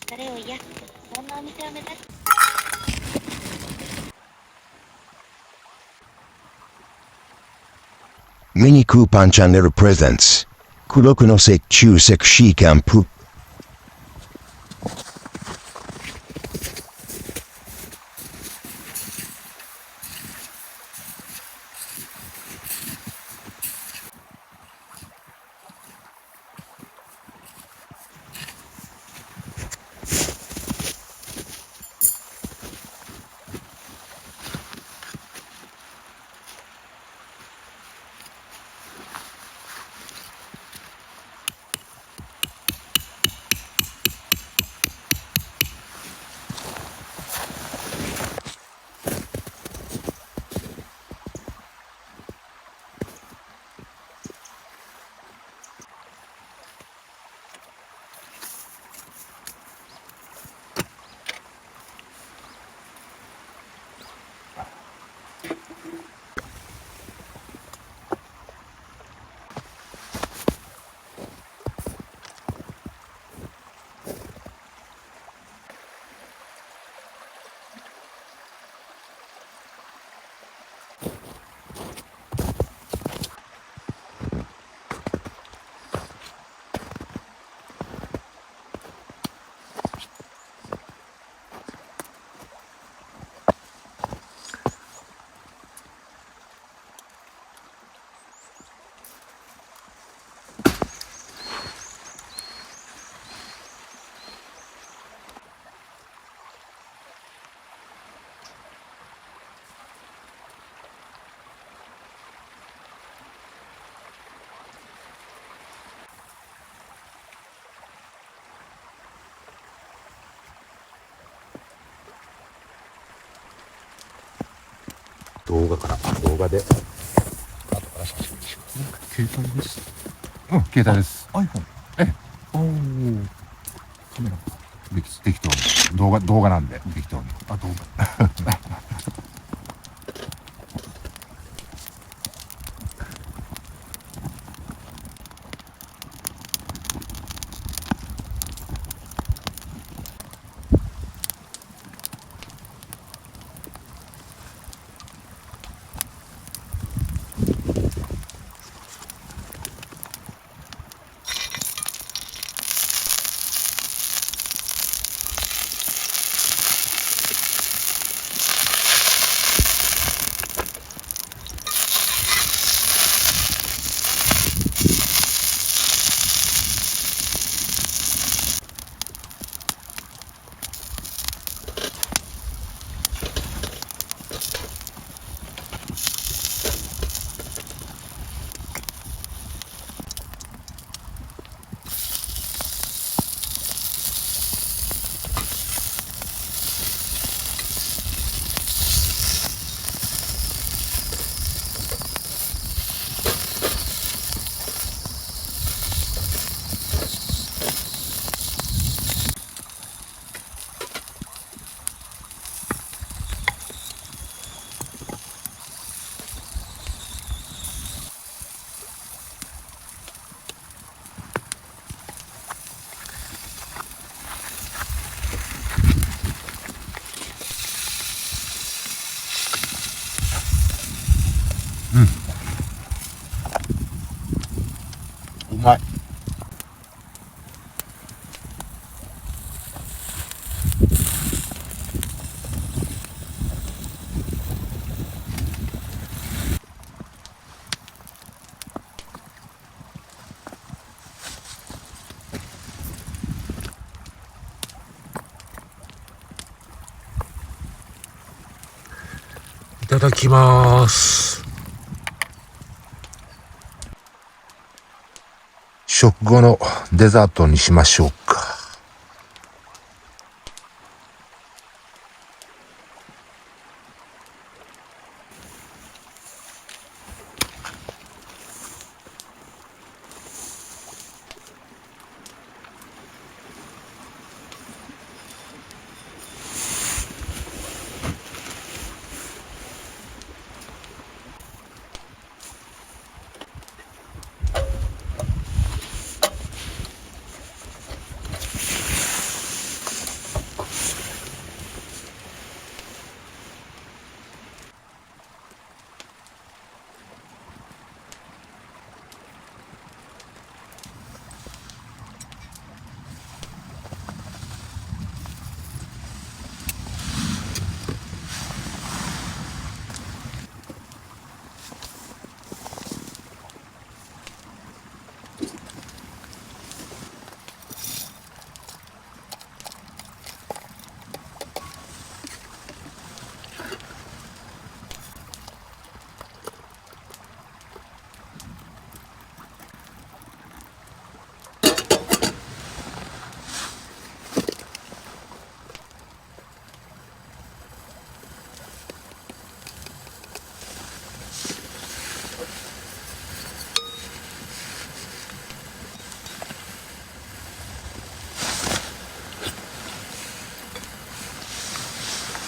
疲れを癒す、そんなお店を目指して。ミニクーパンチャンネルプレゼンツ黒くの石中石シーキャンプ動画で後から写真にします。携帯です。携帯です。iPhone。おお。カメラ。適当に動画なんで適当に。動画。うまい。いただきます。食後のデザートにしましょうか。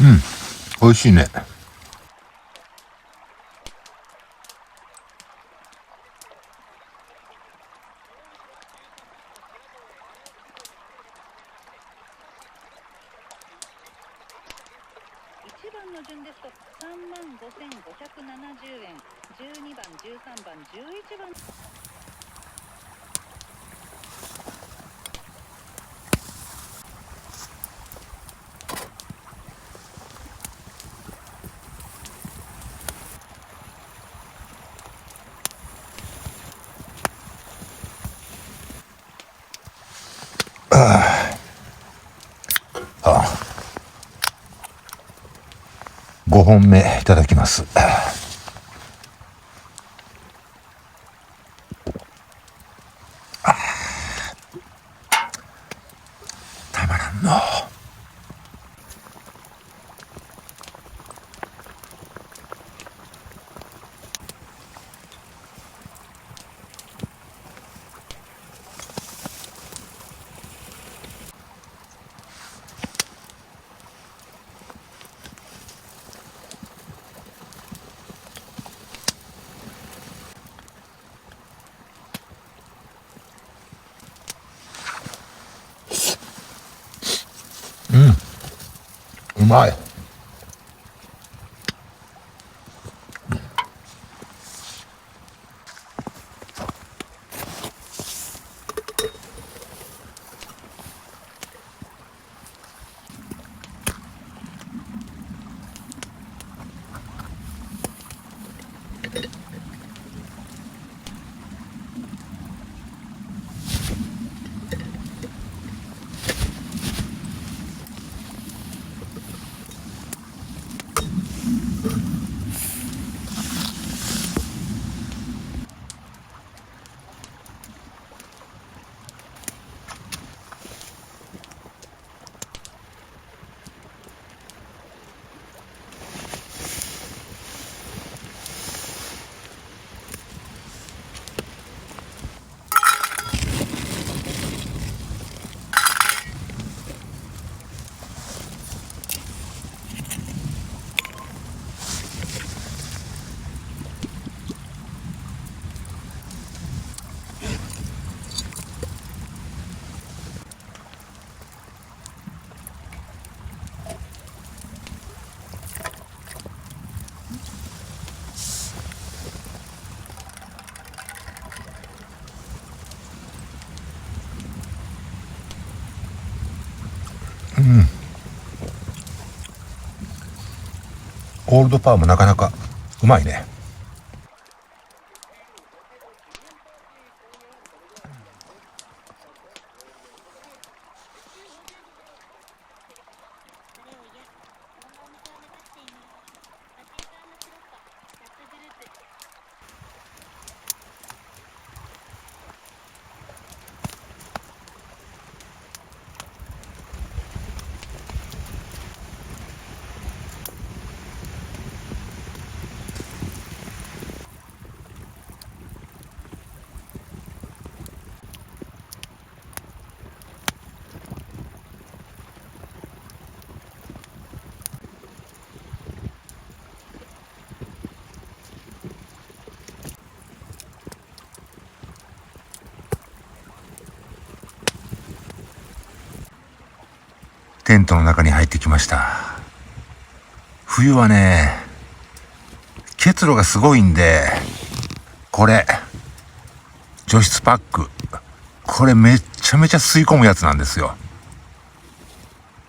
美味しいね。1番の順ですと35,570円、12番、13番、11番。5本目いただきます。たまらんの。うまい。オールドパーもなかなかうまいね。テントの中に入ってきました。冬はね、結露がすごいんで、これ、除湿パック。これめっちゃめちゃ吸い込むやつなんですよ。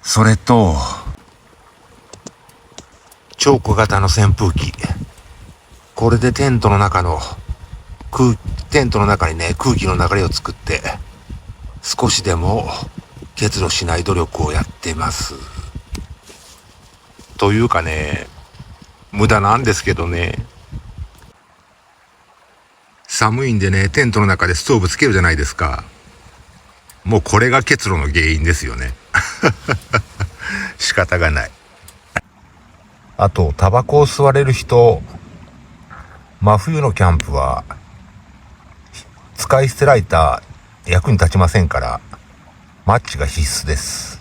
それと、超小型の扇風機。これでテントの中にね、空気の流れを作って、少しでも結露しない努力をやってます。というかね、無駄なんですけどね。寒いんでね、テントの中でストーブつけるじゃないですか。もうこれが結露の原因ですよね。仕方がない。あと、タバコを吸われる人、真冬のキャンプは、使い捨てライター役に立ちませんから、マッチが必須です。